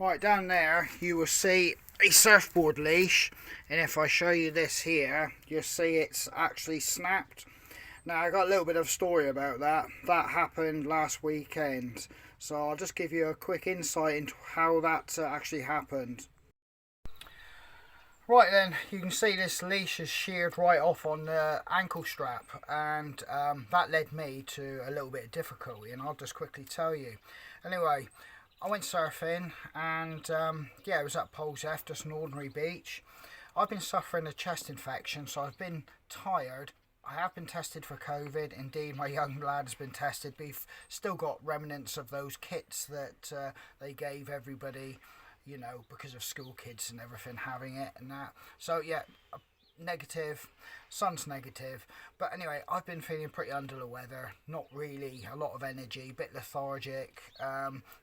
Right, down there you will see a surfboard leash, and if I show you this here, you'll see it's actually snapped. Now, I got a little bit of a story about that. That happened last weekend, so I'll just give you a quick insight into how that actually happened. Right then, you can see this leash is sheared right off on the ankle strap, and that led me to a little bit of difficulty, and I'll just quickly tell you. Anyway, I went surfing, and yeah, it was at Pole's F, just an ordinary beach. I've been suffering a chest infection, so I've been tired. I have been tested for COVID. Indeed, my young lad has been tested. We've still got remnants of those kits that they gave everybody, you know, because of school kids and everything having it and that. So yeah, negative, son's negative. But anyway, I've been feeling pretty under the weather. Not really a lot of energy, a bit lethargic,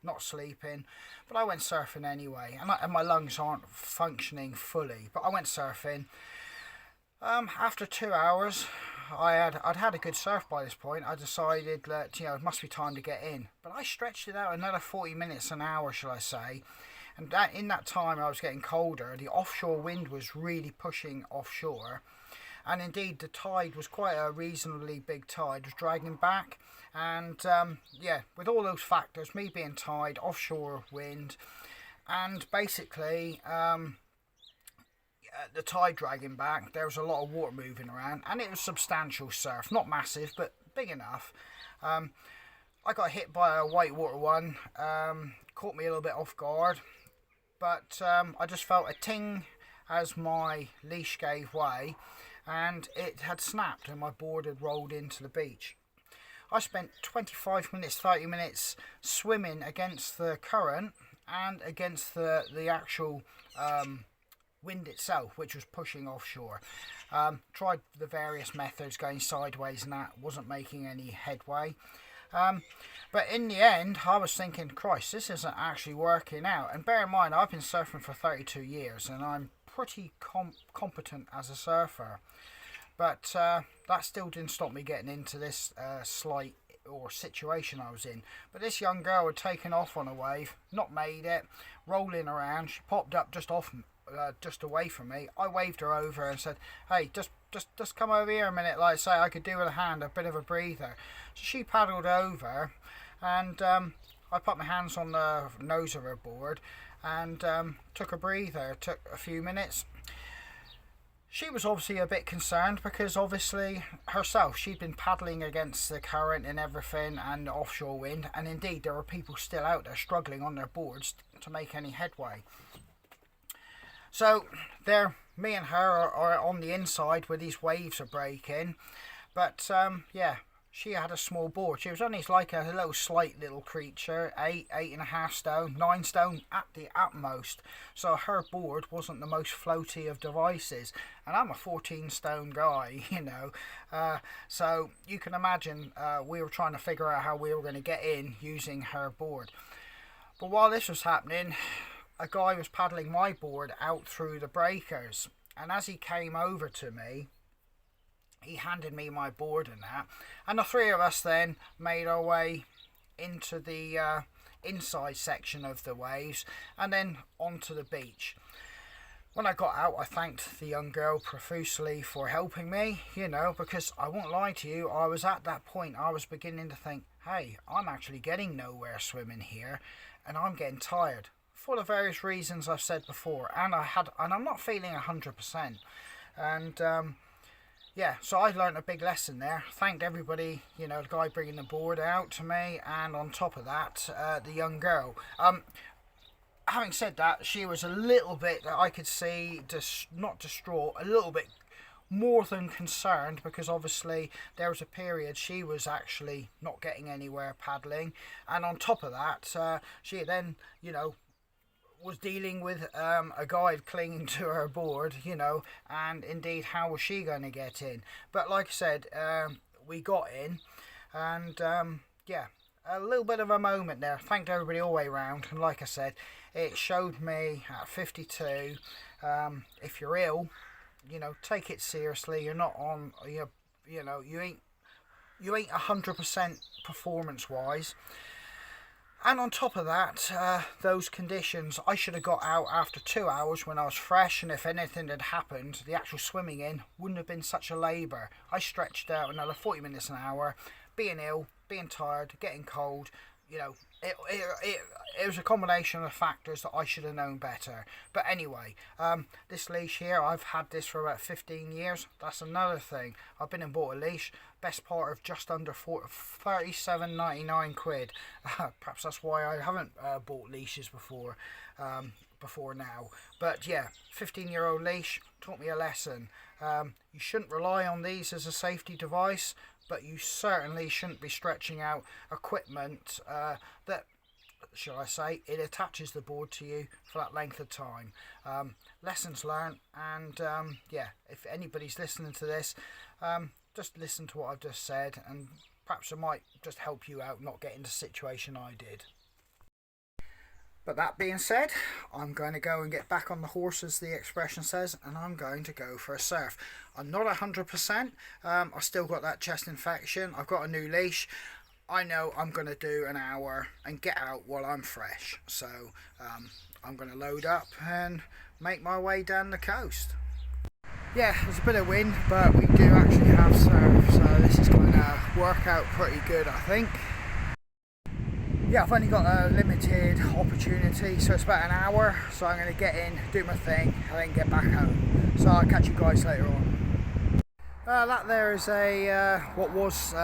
not sleeping. But I went surfing anyway, and my lungs aren't functioning fully. But I went surfing. After 2 hours, I'd had a good surf by this point. I decided that, you know, it must be time to get in. But I stretched it out another 40 minutes, an hour, shall I say. And that, in that time, I was getting colder. The offshore wind was really pushing offshore. And indeed, the tide was quite a reasonably big tide. It was dragging back. And yeah, with all those factors, me being tired, offshore wind, and basically the tide dragging back, there was a lot of water moving around, and it was substantial surf, not massive but big enough. I got hit by a whitewater one, caught me a little bit off guard, but I just felt a ting as my leash gave way, and it had snapped and my board had rolled into the beach. I spent 25 minutes, 30 minutes swimming against the current and against the actual wind itself, which was pushing offshore. Tried the various methods, going sideways, and that wasn't making any headway. But in the end, I was thinking, Christ, this isn't actually working out. And bear in mind, I've been surfing for 32 years, and I'm pretty competent as a surfer. But that still didn't stop me getting into this slight or situation I was in. But this young girl had taken off on a wave, not made it, rolling around. She popped up just away from me. I waved her over and said, hey, just come over here a minute, like say I could do with a hand, a bit of a breather. So she paddled over, and I put my hands on the nose of her board and took a breather. It took a few minutes. She was obviously a bit concerned because obviously herself, she'd been paddling against the current and everything and the offshore wind, and indeed there were people still out there struggling on their boards to make any headway. So there, me and her are on the inside where these waves are breaking, but yeah, she had a small board. She was only like a little slight little creature, 8.5 stone, 9 stone at the utmost. So her board wasn't the most floaty of devices, and I'm a 14 stone guy, you know. So you can imagine we were trying to figure out how we were going to get in using her board. But while this was happening, a guy was paddling my board out through the breakers, and as he came over to me, he handed me my board and that, and the three of us then made our way into the inside section of the waves and then onto the beach. When I got out, I thanked the young girl profusely for helping me, you know, because I won't lie to you, I was at that point, I was beginning to think, hey, I'm actually getting nowhere swimming here, and I'm getting tired. For the various reasons I've said before, and I'm not feeling 100%, and yeah, so I learned a big lesson there. Thanked everybody, you know, the guy bringing the board out to me, and on top of that, the young girl. Having said that, she was a little bit, I could see, not distraught, a little bit more than concerned, because obviously there was a period she was actually not getting anywhere paddling, and on top of that, she then, you know, was dealing with a guy clinging to her board, you know, and indeed how was she going to get in. But like I said, we got in, and yeah, a little bit of a moment there. Thanked everybody all the way round, and like I said, it showed me at 52, if you're ill, you know, take it seriously. You're not on, you know, you ain't 100% performance wise. And on top of that, those conditions, I should have got out after 2 hours when I was fresh, and if anything had happened, the actual swimming in wouldn't have been such a labour. I stretched out another 40 minutes an hour, being ill, being tired, getting cold. You know, it was a combination of factors that I should have known better. But anyway, this leash here, I've had this for about 15 years. That's another thing. I've been and bought a leash, best part of just under 37.99 quid. Perhaps that's why I haven't bought leashes before now. But yeah, 15-year-old leash taught me a lesson. You shouldn't rely on these as a safety device, but you certainly shouldn't be stretching out equipment that, shall I say, it attaches the board to you for that length of time. Lessons learned, and yeah, if anybody's listening to this, just listen to what I've just said, and perhaps it might just help you out not get into the situation I did. But that being said, I'm going to go and get back on the horse, as the expression says, and I'm going to go for a surf. I'm not 100%. I've still got that chest infection. I've got a new leash. I know I'm going to do an hour and get out while I'm fresh. So I'm going to load up and make my way down the coast. Yeah, there's a bit of wind, but we do actually have surf, so this is going to work out pretty good, I think. Yeah, I've only got a limited opportunity, so it's about an hour, so I'm going to get in, do my thing, and then get back home. So I'll catch you guys later on. That there is a what was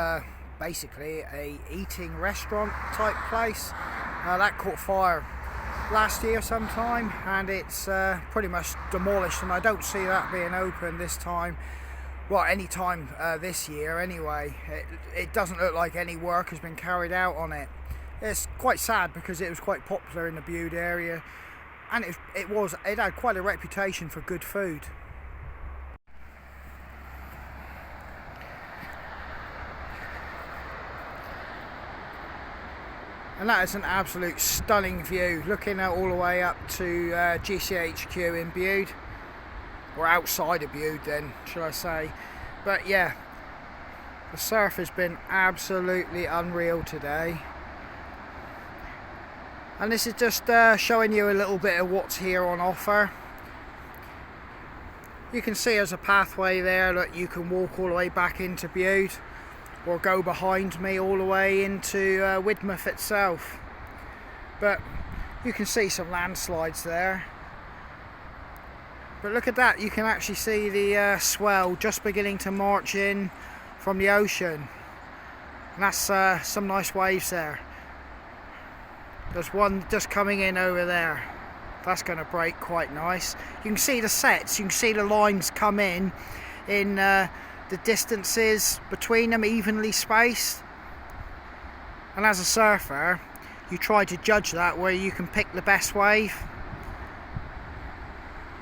basically a eating restaurant type place. That caught fire last year sometime, and it's pretty much demolished, and I don't see that being open this time. Well, any time this year anyway. It doesn't look like any work has been carried out on it. It's quite sad because it was quite popular in the Bude area, and it had quite a reputation for good food. And that is an absolute stunning view, looking out all the way up to GCHQ in Bude, or outside of Bude then, should I say. But yeah, the surf has been absolutely unreal today. And this is just showing you a little bit of what's here on offer. You can see there's a pathway there that you can walk all the way back into Bude, or go behind me all the way into Widmouth itself. But you can see some landslides there. But look at that, you can actually see the swell just beginning to march in from the ocean. And that's some nice waves there. There's one just coming in over there. That's going to break quite nice. You can see the sets, you can see the lines come in the distances between them, evenly spaced. And as a surfer, you try to judge that where you can pick the best wave.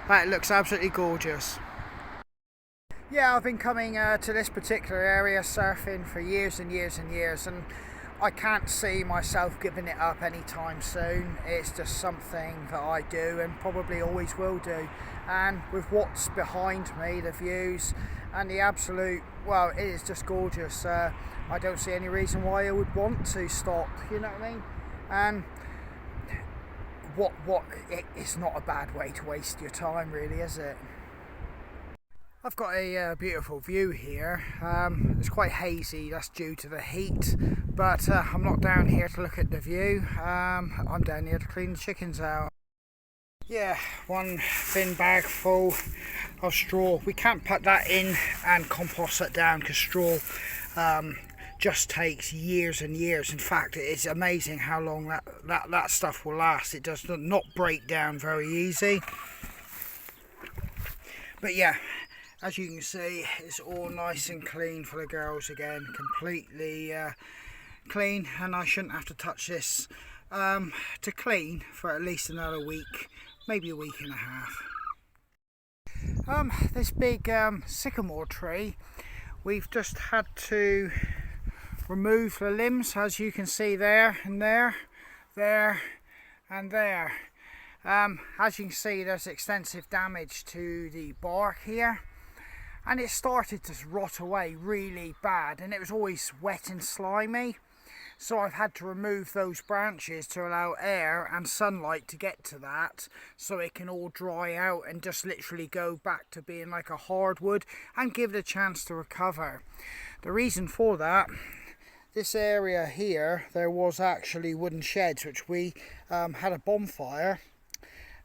That looks absolutely gorgeous. Yeah, I've been coming to this particular area surfing for years and years and years, and I can't see myself giving it up anytime soon. It's just something that I do and probably always will do. And with what's behind me, the views and the absolute, well, it is just gorgeous. I don't see any reason why I would want to stop, you know what I mean? And it's not a bad way to waste your time, really, is it? I've got a beautiful view here. It's quite hazy, that's due to the heat, but I'm not down here to look at the view. I'm down here to clean the chickens out. Yeah, one bin bag full of straw. We can't put that in and compost it down because straw just takes years and years. In fact, it's amazing how long that stuff will last. It does not break down very easy. But yeah, as you can see, it's all nice and clean for the girls again, completely clean, and I shouldn't have to touch this to clean for at least another week, maybe a week and a half. This big sycamore tree, we've just had to remove the limbs, as you can see there and there and there. As you can see, there's extensive damage to the bark here, and it started to rot away really bad, and it was always wet and slimy. So I've had to remove those branches to allow air and sunlight to get to that, so it can all dry out and just literally go back to being like a hardwood and give it a chance to recover. The reason for that, this area here, there was actually wooden sheds which we had a bonfire,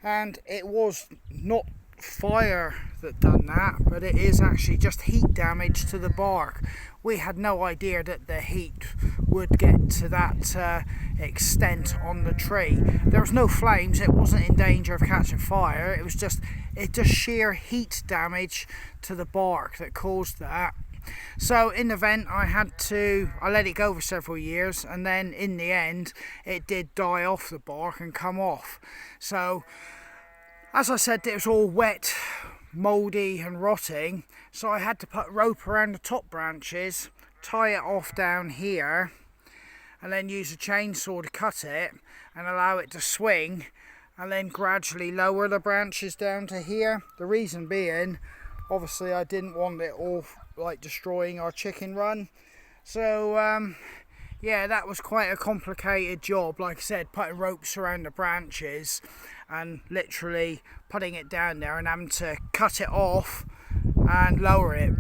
and it was not fire that done that, but it is actually just heat damage to the bark. We had no idea that the heat would get to that extent on the tree. There was no flames, it wasn't in danger of catching fire, it was just sheer heat damage to the bark that caused that. So in the event, I let it go for several years, and then in the end it did die off the bark and come off. So as I said, it was all wet, mouldy and rotting, so I had to put rope around the top branches, tie it off down here, and then use a chainsaw to cut it and allow it to swing, and then gradually lower the branches down to here. The reason being, obviously I didn't want it all like destroying our chicken run. So yeah, that was quite a complicated job. Like I said, putting ropes around the branches and literally putting it down there and having to cut it off and lower it.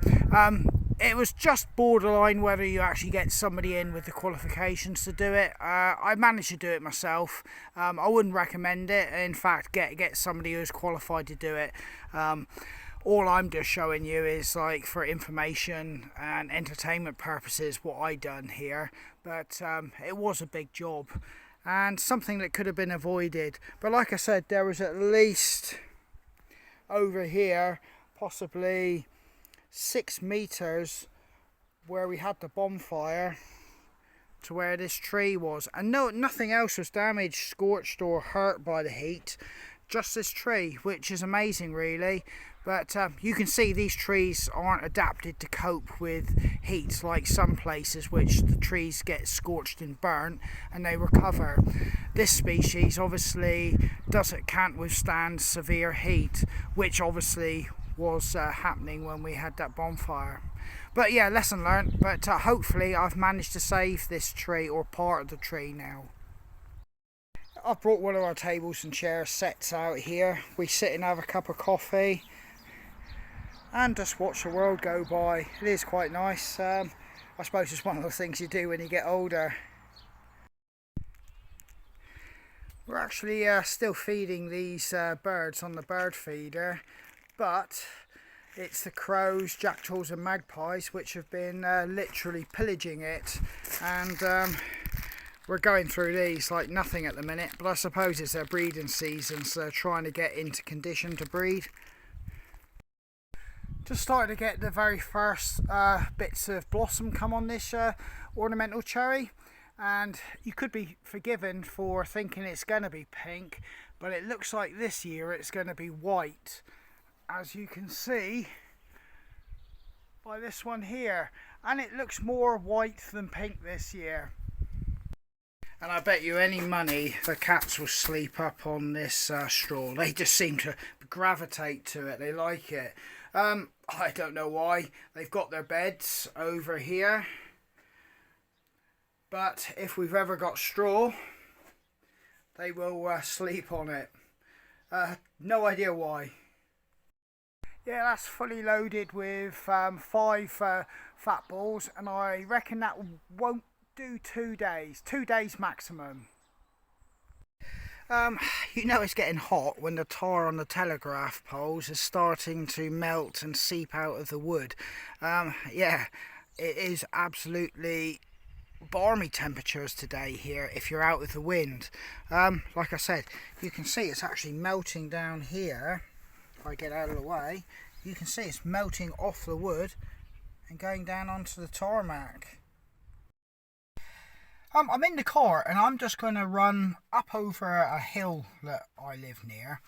It was just borderline whether you actually get somebody in with the qualifications to do it. I managed to do it myself. I wouldn't recommend it. In fact, get somebody who's qualified to do it. All I'm just showing you is like for information and entertainment purposes what I done here, but it was a big job and something that could have been avoided. But like I said, there was at least over here possibly 6 meters where we had the bonfire to where this tree was, and nothing else was damaged, scorched or hurt by the heat, just this tree, which is amazing really. But you can see these trees aren't adapted to cope with heat like some places, which the trees get scorched and burnt and they recover. This species obviously can't withstand severe heat, which obviously was happening when we had that bonfire. But yeah, lesson learned. But hopefully I've managed to save this tree or part of the tree now. I've brought one of our tables and chairs sets out here. We sit and have a cup of coffee and just watch the world go by. It is quite nice. I suppose it's one of the things you do when you get older. We're actually still feeding these birds on the bird feeder, but it's the crows, jackdaws and magpies which have been literally pillaging it, and we're going through these like nothing at the minute, but I suppose it's their breeding season, so they're trying to get into condition to breed. Just starting to get the very first bits of blossom come on this ornamental cherry, and you could be forgiven for thinking it's going to be pink, but it looks like this year it's going to be white, as you can see by this one here, and it looks more white than pink this year. And I bet you any money the cats will sleep up on this straw. They just seem to gravitate to it, they like it. I don't know why. They've got their beds over here, but if we've ever got straw, they will sleep on it. No idea why. Yeah, that's fully loaded with 5 fat balls, and I reckon that won't do 2 days. 2 days maximum. You know it's getting hot when the tar on the telegraph poles is starting to melt and seep out of the wood. Yeah, it is absolutely balmy temperatures today here if you're out with the wind. Like I said, you can see it's actually melting down here. If I get out of the way, you can see it's melting off the wood and going down onto the tarmac. I'm in the car and I'm just going to run up over a hill that I live near,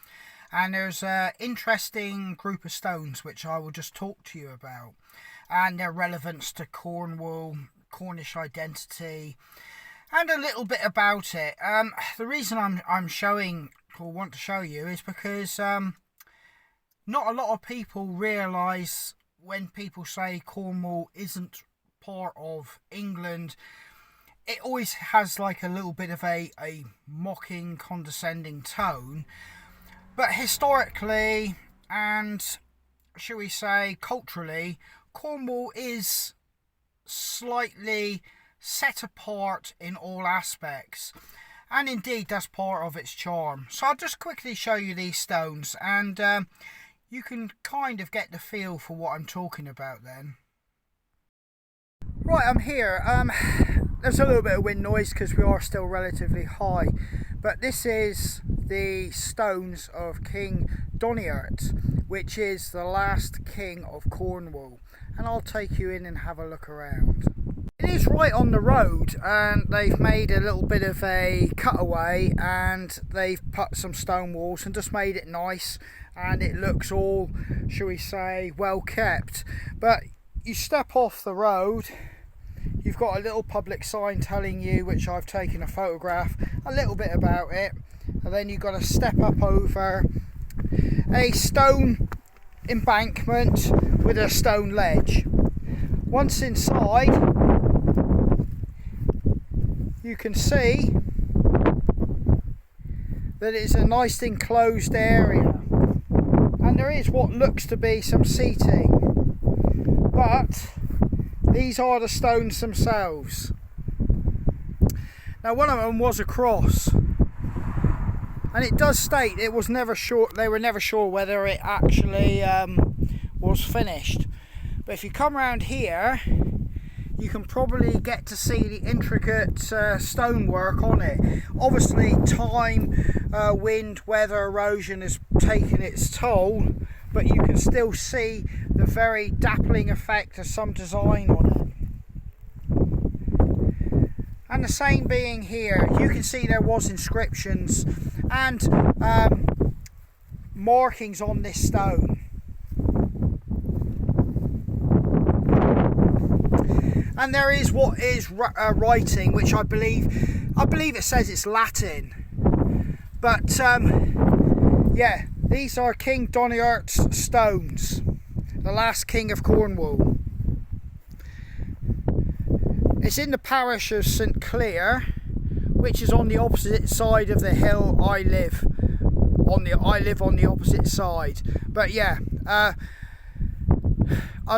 and there's an interesting group of stones which I will just talk to you about and their relevance to Cornwall, Cornish identity, and a little bit about it. The reason I'm showing or want to show you is because not a lot of people realise when people say Cornwall isn't part of England, it always has like a little bit of a mocking, condescending tone. But historically and, shall we say, culturally, Cornwall is slightly set apart in all aspects. And indeed, that's part of its charm. So I'll just quickly show you these stones, and you can kind of get the feel for what I'm talking about then. Right, I'm here. There's a little bit of wind noise because we are still relatively high. But this is the stones of King Doniert, which is the last king of Cornwall. And I'll take you in and have a look around. It is right on the road, and they've made a little bit of a cutaway, and they've put some stone walls and just made it nice, and it looks all, shall we say, well kept. But you step off the road, you've got a little public sign telling you, which I've taken a photograph, a little bit about it, and then you've got to step up over a stone embankment with a stone ledge. Once inside, you can see that it's a nice enclosed area, and there is what looks to be some seating, but these are the stones themselves. Now, one of them was a cross, and it does state it was never sure, they were never sure whether it actually was finished. But if you come around here, you can probably get to see the intricate stonework on it. Obviously, time, wind, weather, erosion has taken its toll, but you can still see the very dappling effect of some design on it. And the same being here, you can see there was inscriptions and markings on this stone. And there is what is writing, which I believe it says it's Latin. But yeah, these are King Doniert's stones, the last king of Cornwall. It's in the parish of St Clear, which is on the opposite side of the hill I live. I live on the opposite side. But yeah, a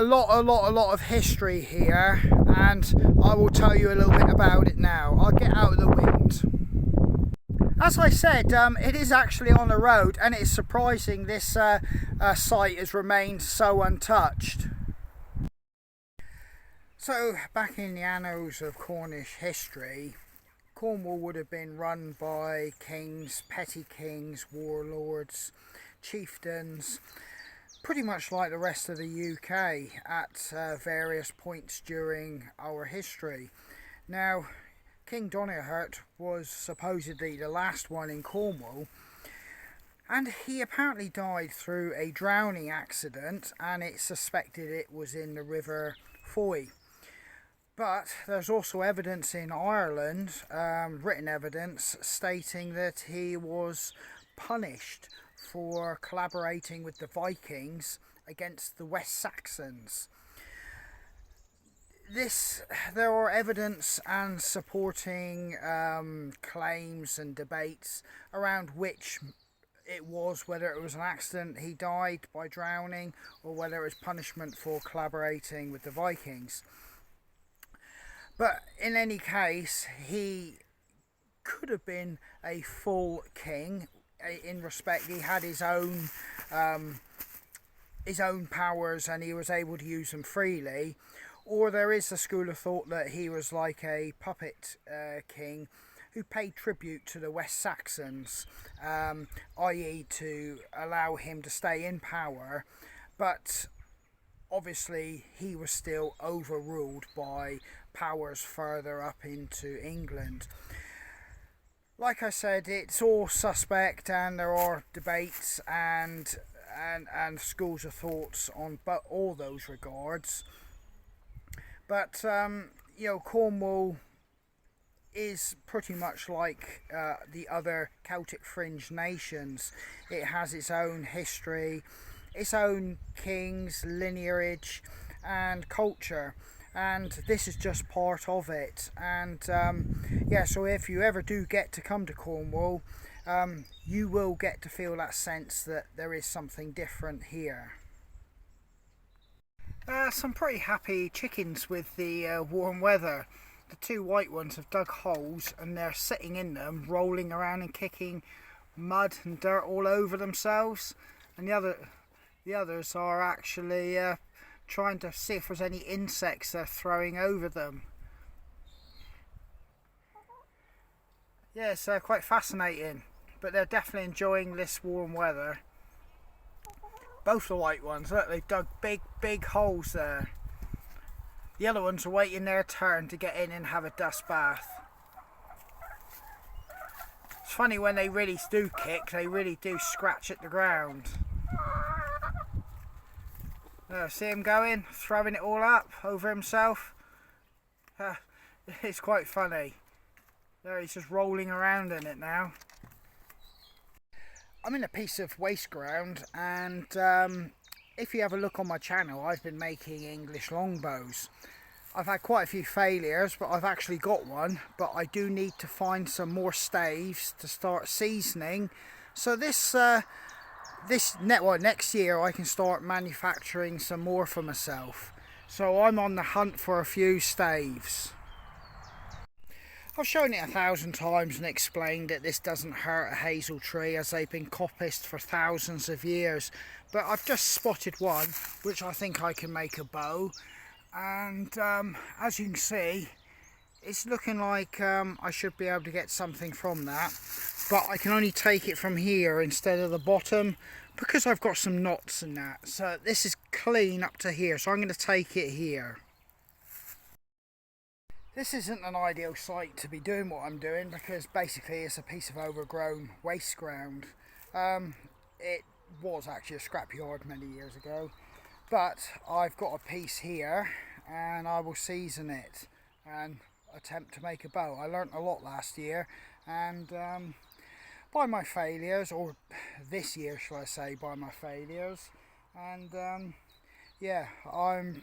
lot of history here, and I will tell you a little bit about it now. I'll get out of the wind. As I said, it is actually on the road, and it's surprising this site has remained so untouched. So, back in the annals of Cornish history, Cornwall would have been run by kings, petty kings, warlords, chieftains, pretty much like the rest of the UK at various points during our history. Now, King Doniert was supposedly the last one in Cornwall, and he apparently died through a drowning accident, and it's suspected it was in the River Foy. But there's also evidence in Ireland, written evidence, stating that he was punished for collaborating with the Vikings against the West Saxons. There are evidence and supporting claims and debates around which it was, whether it was an accident, he died by drowning, or whether it was punishment for collaborating with the Vikings. But in any case, he could have been a full king. In respect, he had his own powers, and he was able to use them freely. Or there is a school of thought that he was like a puppet king who paid tribute to the West Saxons, i.e. to allow him to stay in power, but obviously he was still overruled by powers further up into England. Like I said, it's all suspect, and there are debates and schools of thoughts on all those regards. But Cornwall is pretty much like the other Celtic fringe nations. It has its own history, its own kings, lineage, and culture. and this is just part of it. And yeah, so if you ever do get to come to Cornwall, you will get to feel that sense that there is something different here. Some pretty happy chickens with the warm weather. The two white ones have dug holes and they're sitting in them, rolling around and kicking mud and dirt all over themselves, and the others are actually trying to see if there's any insects they're throwing over them. Yeah, it's quite fascinating, but they're definitely enjoying this warm weather. Both the white ones, look, they've dug big holes there. The other ones are waiting their turn to get in and have a dust bath. It's funny, when they really do kick, they really do scratch at the ground. See him going, throwing it all up over himself. It's quite funny. There, he's just rolling around in it now. I'm in a piece of waste ground, and if you have a look on my channel, I've been making English longbows. I've had quite a few failures, but I've actually got one. But I do need to find some more staves to start seasoning. So next year I can start manufacturing some more for myself. So I'm on the hunt for a few staves. I've shown it 1,000 times and explained that this doesn't hurt a hazel tree, as they've been coppiced for thousands of years. But I've just spotted one which I think I can make a bow, and as you can see, it's looking like I should be able to get something from that. But I can only take it from here instead of the bottom, because I've got some knots in that. So this is clean up to here, so I'm going to take it here. This isn't an ideal site to be doing what I'm doing, because basically it's a piece of overgrown waste ground. It was actually a scrapyard many years ago, but I've got a piece here and I will season it and attempt to make a bow. I learnt a lot last year, and by my failures, or this year shall I say, by my failures, and yeah, I'm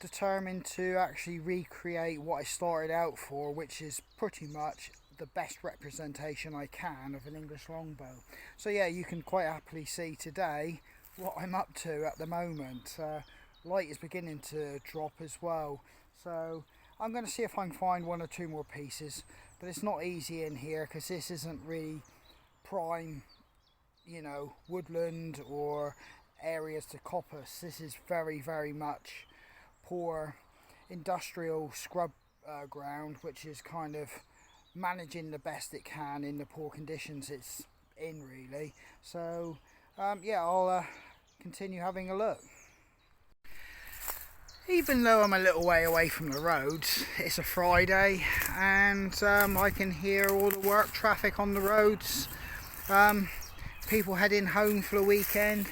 determined to actually recreate what I started out for, which is pretty much the best representation I can of an English longbow. So yeah, you can quite happily see today what I'm up to at the moment. Light is beginning to drop as well, so I'm going to see if I can find one or two more pieces, but it's not easy in here because this isn't really prime, you know, woodland or areas to coppice. This is very much poor industrial scrub ground, which is kind of managing the best it can in the poor conditions it's in, really. So yeah, I'll continue having a look. Even though I'm a little way away from the roads, it's a Friday, and I can hear all the work traffic on the roads. People heading home for the weekend,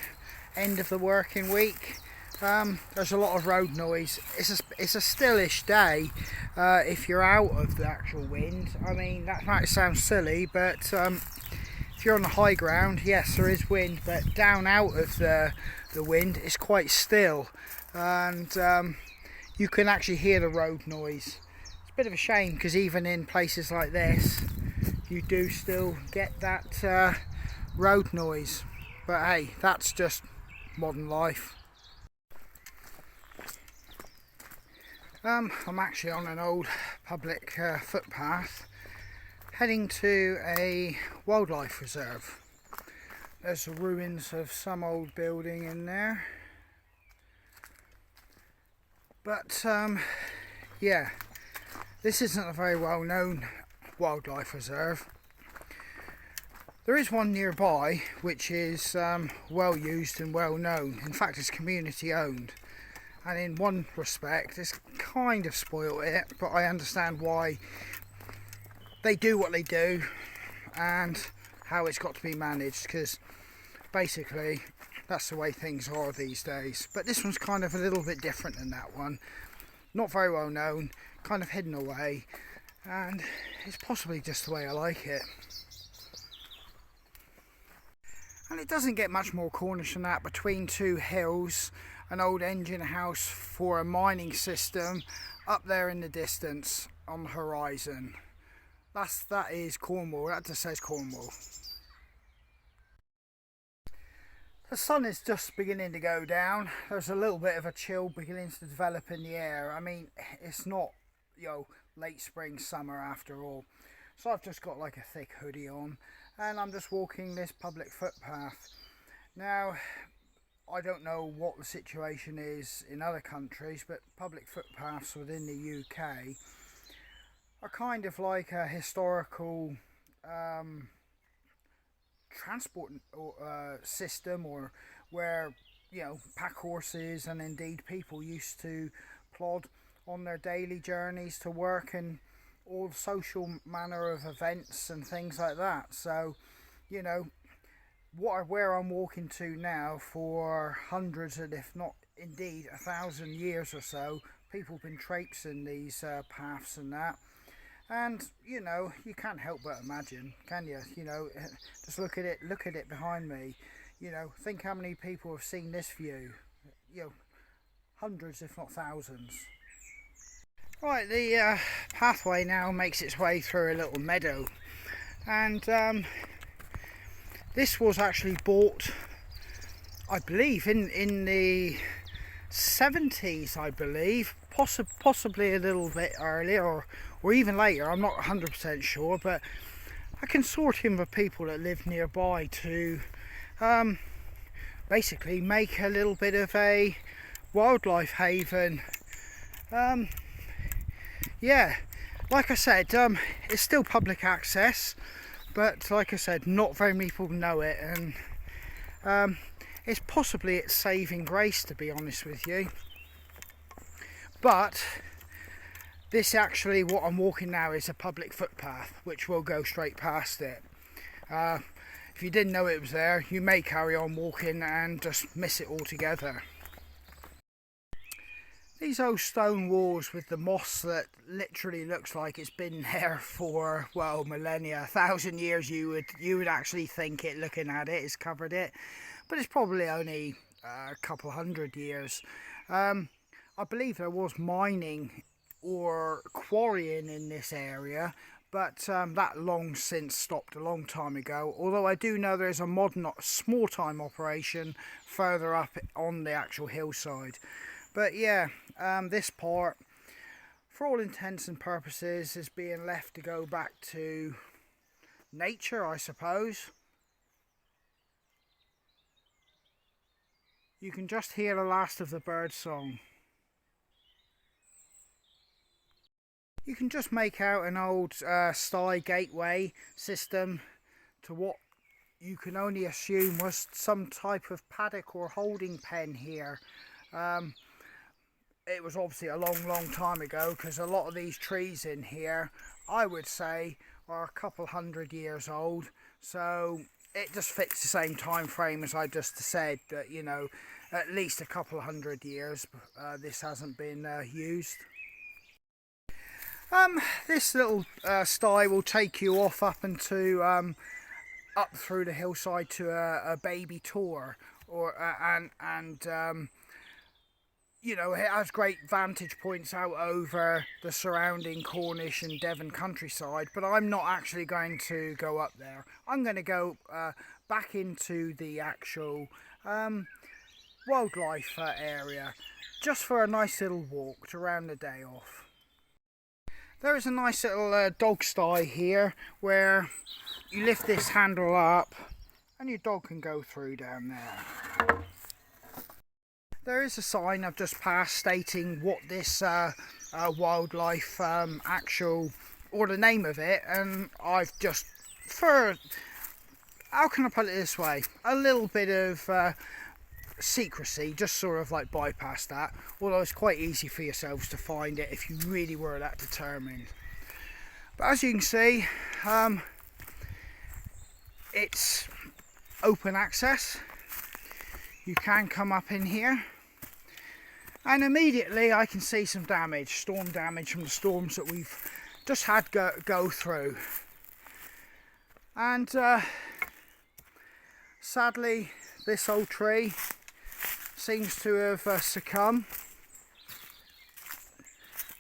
end of the working week. There's a lot of road noise. It's a stillish day if you're out of the actual wind. I mean, that might sound silly, but if you're on the high ground, yes, there is wind, but down out of the wind, it's quite still, and you can actually hear the road noise. It's a bit of a shame, because even in places like this, you do still get that road noise. But hey, that's just modern life. I'm actually on an old public footpath heading to a wildlife reserve. There's the ruins of some old building in there, but yeah, this isn't a very well known wildlife reserve. There is one nearby which is well used and well known. In fact, it's community owned. And in one respect, it's kind of spoiled it, but I understand why they do what they do and how it's got to be managed, because basically that's the way things are these days. But this one's kind of a little bit different than that one. Not very well known, kind of hidden away, and it's possibly just the way I like it. And it doesn't get much more Cornish than that. Between two hills, an old engine house for a mining system, up there in the distance on the horizon. That is Cornwall. That just says Cornwall. The sun is just beginning to go down. There's a little bit of a chill beginning to develop in the air. I mean, it's not, late spring, summer after all. So I've just got like a thick hoodie on and I'm just walking this public footpath. Now, I don't know what the situation is in other countries, but public footpaths within the UK are kind of like a historical transport system, or where pack horses and indeed people used to plod on their daily journeys to work and all social manner of events and things like that. So where I'm walking to now, for hundreds and if not indeed 1,000 years or so, people have been traipsing these paths and that. And you can't help but imagine, can you? Just look at it behind me. Think how many people have seen this view. Hundreds if not thousands. Right, the pathway now makes its way through a little meadow, and this was actually bought, I believe, in the 70s, I believe, possibly a little bit earlier or even later. I'm not 100% sure, but a consortium of people that live nearby to basically make a little bit of a wildlife haven. Yeah, like I said, it's still public access, but like I said, not very many people know it, and it's possibly its saving grace, to be honest with you. But this actually, what I'm walking now, is a public footpath, which will go straight past it. If you didn't know it was there, you may carry on walking and just miss it altogether. These old stone walls with the moss that literally looks like it's been there for, well, millennia, 1,000 years, you would actually think it, looking at it, it's covered it, but it's probably only a couple hundred years. I believe there was mining or quarrying in this area, but that long since stopped a long time ago, although I do know there's a modern small time operation further up on the actual hillside. But yeah, this part, for all intents and purposes, is being left to go back to nature, I suppose. You can just hear the last of the bird song. You can just make out an old sty gateway system to what you can only assume was some type of paddock or holding pen here. It was obviously a long time ago, because a lot of these trees in here, I would say, are a couple hundred years old. So it just fits the same time frame as I just said, that at least a couple hundred years this hasn't been used. This little sty will take you off up into up through the hillside to a baby tour, or it has great vantage points out over the surrounding Cornish and Devon countryside, but I'm not actually going to go up there. I'm going to go back into the actual wildlife area, just for a nice little walk to round the day off. There is a nice little dog sty here, where you lift this handle up and your dog can go through down there. There is a sign I've just passed stating what this wildlife actual, or the name of it, and I've just, how can I put it this way, a little bit of secrecy, just sort of like bypass that, although it's quite easy for yourselves to find it if you really were that determined. But as you can see, it's open access. You can come up in here, and immediately I can see some damage, storm damage from the storms that we've just had go through. And sadly, this old tree seems to have succumbed.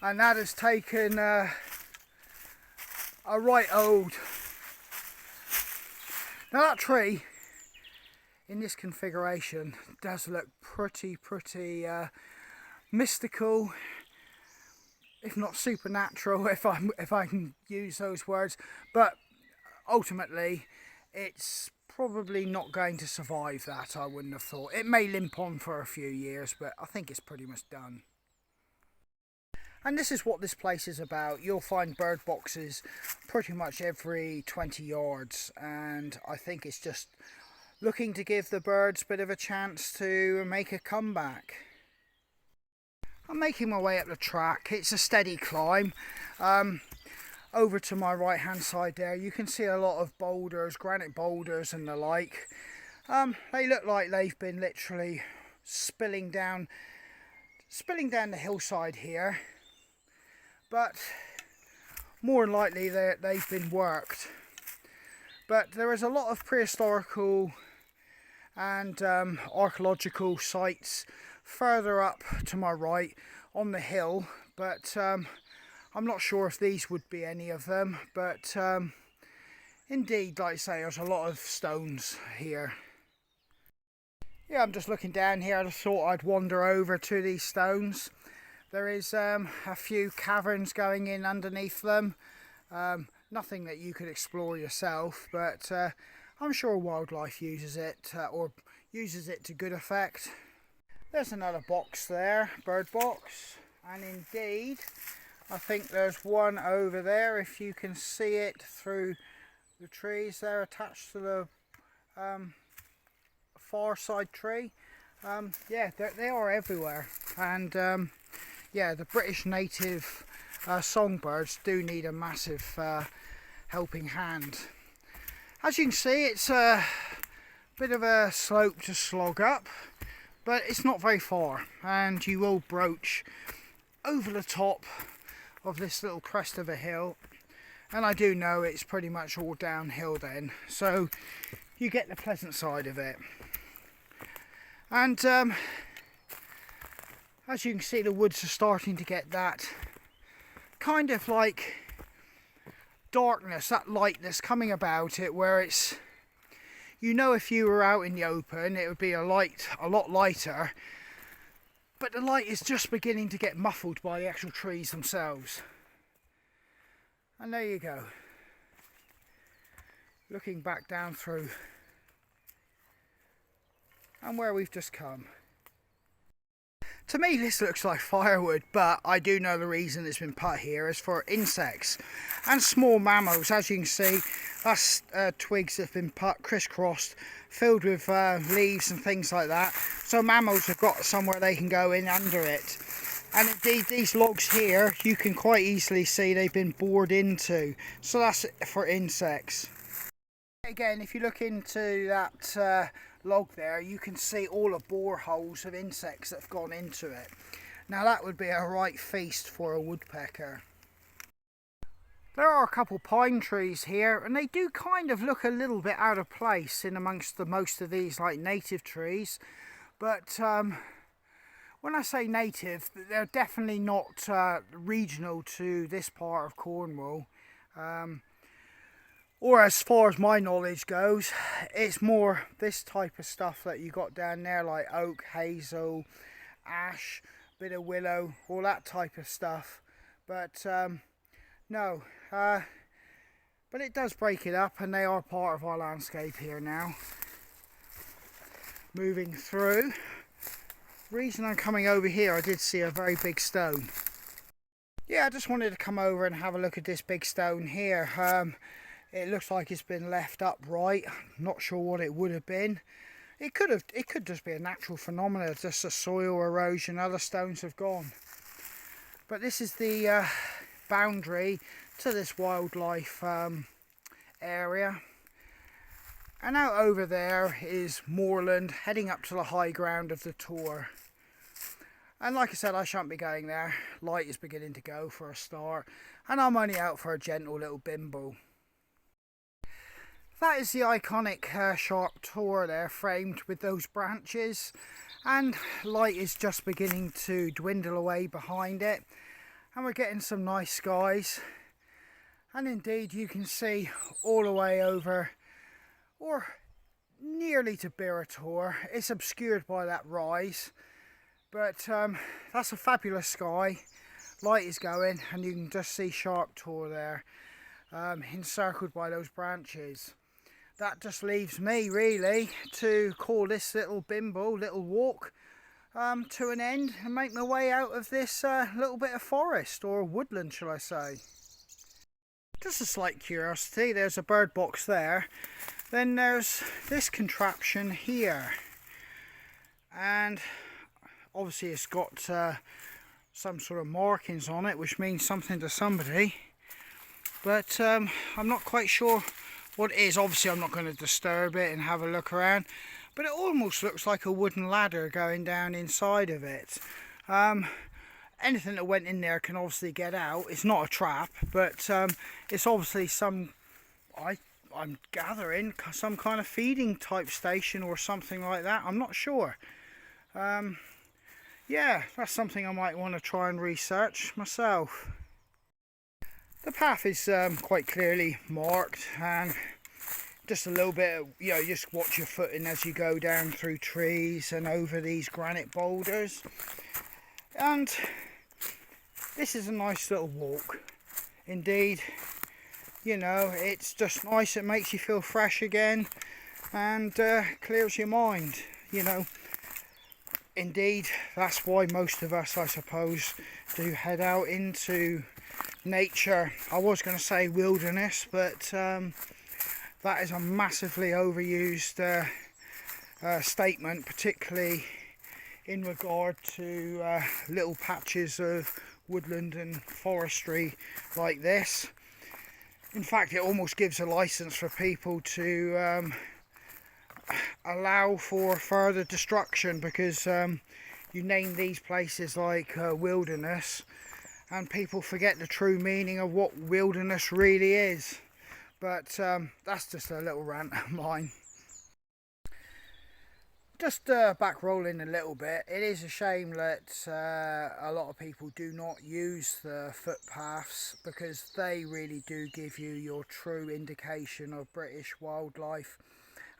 and that has taken a right old. Now that tree in this configuration does look pretty mystical, if not supernatural, if I can use those words, but ultimately it's probably not going to survive that. I wouldn't have thought. It may limp on for a few years, but I think it's pretty much done. And this is what this place is about. You'll find bird boxes pretty much every 20 yards, and I think it's just looking to give the birds a bit of a chance to make a comeback. I'm making my way up the track. It's a steady climb. Over to my right hand side there, you can see a lot of boulders, granite boulders and the like. They look like they've been literally spilling down the hillside here, but more than likely they've been worked. But there is a lot of prehistorical and archaeological sites further up to my right on the hill, but I'm not sure if these would be any of them, but indeed, like I say, there's a lot of stones here. Yeah, I'm just looking down here. I just thought I'd wander over to these stones. There is a few caverns going in underneath them. Nothing that you could explore yourself, but I'm sure wildlife uses it or uses it to good effect. There's another box there, bird box, and indeed I think there's one over there, if you can see it through the trees there attached to the far side tree. Yeah, they are everywhere, and yeah, the British native songbirds do need a massive helping hand. As you can see, it's a bit of a slope to slog up, but it's not very far, and you will broach over the top of this little crest of a hill, and I do know it's pretty much all downhill then, so you get the pleasant side of it. And as you can see, the woods are starting to get that kind of like darkness, that lightness coming about it, where it's, you know, if you were out in the open it would be a lot lighter, but the light is just beginning to get muffled by the actual trees themselves. And there you go, looking back down through and where we've just come. To me this looks like firewood, but I do know the reason it's been put here is for insects and small mammals. As you can see, that's twigs that have been put crisscrossed, filled with leaves and things like that, so mammals have got somewhere they can go in under it. And indeed these logs here, you can quite easily see they've been bored into, so that's for insects. Again, if you look into that log there, you can see all the bore holes of insects that have gone into it. Now that would be a right feast for a woodpecker. There are a couple pine trees here, and they do kind of look a little bit out of place in amongst most of these like native trees, but when I say native, they're definitely not regional to this part of Cornwall. Or as far as my knowledge goes, it's more this type of stuff that you got down there, like oak, hazel, ash, bit of willow, all that type of stuff. But no, but it does break it up, and they are part of our landscape here now. Moving through. Reason I'm coming over here, I did see a very big stone. Yeah, I just wanted to come over and have a look at this big stone here. It looks like it's been left upright. Not sure what it would have been. It could just be a natural phenomenon, just a soil erosion. Other stones have gone. But this is the boundary to this wildlife area. And out over there is moorland, heading up to the high ground of the Tor. And like I said, I shan't be going there. Light is beginning to go for a start, and I'm only out for a gentle little bimble. That is the iconic sharp Tor there, framed with those branches, and light is just beginning to dwindle away behind it. and we're getting some nice skies, and indeed you can see all the way over, or nearly to Birator. It's obscured by that rise, but that's a fabulous sky. Light is going and you can just see Sharp Tor there, encircled by those branches. That just leaves me really to call this little walk to an end and make my way out of this little bit of forest, or woodland shall I say. Just a slight curiosity, there's a bird box there, then there's this contraption here, and obviously it's got some sort of markings on it which means something to somebody, but I'm not quite sure what it is. Obviously I'm not going to disturb it and have a look around, but it almost looks like a wooden ladder going down inside of it. Anything that went in there can obviously get out. It's not a trap, but it's obviously some, I'm gathering, some kind of feeding type station or something like that. I'm not sure. Yeah, that's something I might want to try and research myself. The path is quite clearly marked, and just a little bit of, just watch your footing as you go down through trees and over these granite boulders. And this is a nice little walk. Indeed, it's just nice. It makes you feel fresh again and clears your mind, Indeed, that's why most of us, I suppose, do head out into nature. I was going to say wilderness, but that is a massively overused statement, particularly in regard to little patches of woodland and forestry like this. In fact, it almost gives a license for people to allow for further destruction, because you name these places like wilderness and people forget the true meaning of what wilderness really is. But that's just a little rant of mine. Just back rolling a little bit, it is a shame that a lot of people do not use the footpaths, because they really do give you your true indication of British wildlife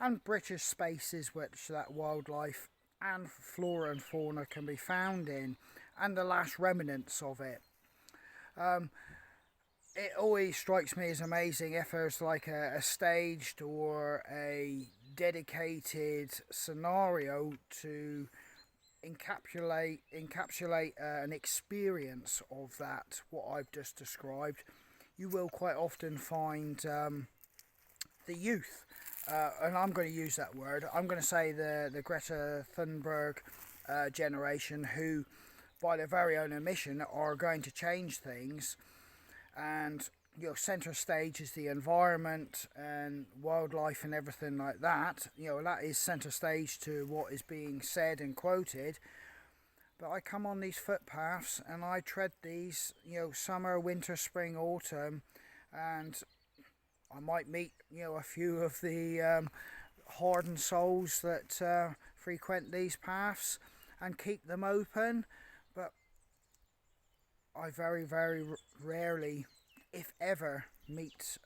and British spaces which that wildlife and flora and fauna can be found in, and the last remnants of it. It always strikes me as amazing if there's like a staged or a dedicated scenario to encapsulate an experience of that, what I've just described. You will quite often find the youth, and I'm going to use that word, I'm going to say the Greta Thunberg generation, who by their very own admission are going to change things. And centre stage is the environment and wildlife and everything like that. That is centre stage to what is being said and quoted. But I come on these footpaths and I tread these, summer, winter, spring, autumn, and I might meet, a few of the hardened souls that frequent these paths and keep them open. But I very, very rarely, if ever, meet,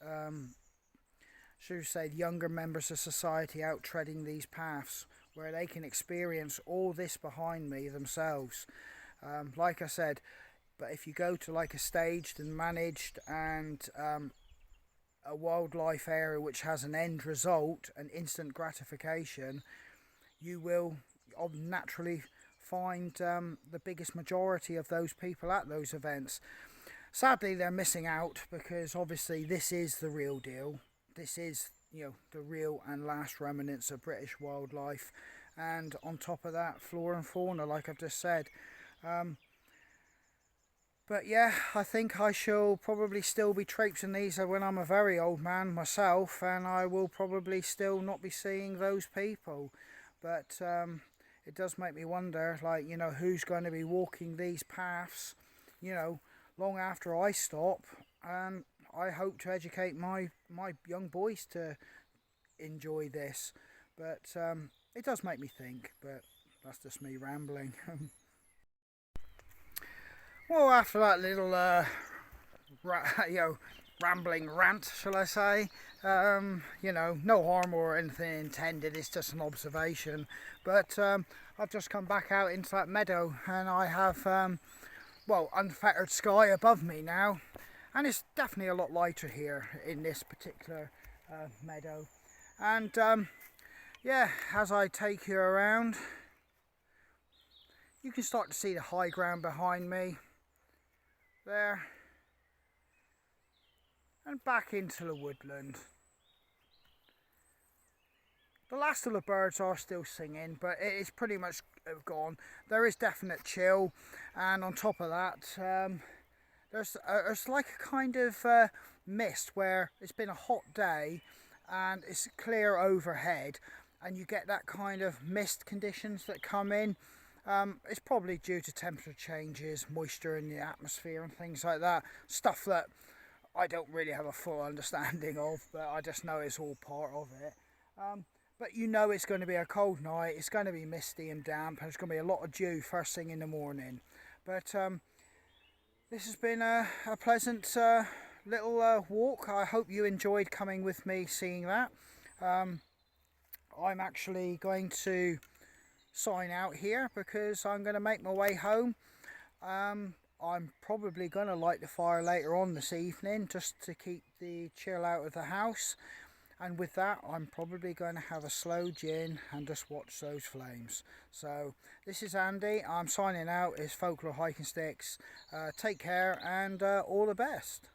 should we say, younger members of society out treading these paths where they can experience all this behind me themselves. Like I said, but if you go to like a staged and managed and a wildlife area which has an end result, an instant gratification, you will naturally find the biggest majority of those people at those events. Sadly, they're missing out, because obviously this is the real deal. This is, the real and last remnants of British wildlife, and on top of that, flora and fauna, like I've just said. But yeah, I think I shall probably still be traipsing these when I'm a very old man myself, and I will probably still not be seeing those people. But it does make me wonder, like, who's going to be walking these paths, long after I stop. And I hope to educate my young boys to enjoy this. But it does make me think, but that's just me rambling. Well, after that little rambling rant, shall I say, no harm or anything intended, it's just an observation, but I've just come back out into that meadow, and I have unfettered sky above me now, and it's definitely a lot lighter here in this particular meadow. And as I take you around, you can start to see the high ground behind me there, and back into the woodland. The last of the birds are still singing, but it is pretty much gone. There is definite chill, and on top of that, there's like a kind of mist where it's been a hot day and it's clear overhead, and you get that kind of mist conditions that come in. It's probably due to temperature changes, moisture in the atmosphere and things like that. Stuff that I don't really have a full understanding of, but I just know it's all part of it. But you know it's going to be a cold night, it's going to be misty and damp, and there's going to be a lot of dew first thing in the morning. But this has been a pleasant little walk. I hope you enjoyed coming with me seeing that. I'm actually going to sign out here because I'm going to make my way home. I'm probably going to light the fire later on this evening just to keep the chill out of the house, and with that I'm probably going to have a slow gin and just watch those flames. So this is Andy, I'm signing out. It's Folklore Hiking Sticks. Take care and all the best.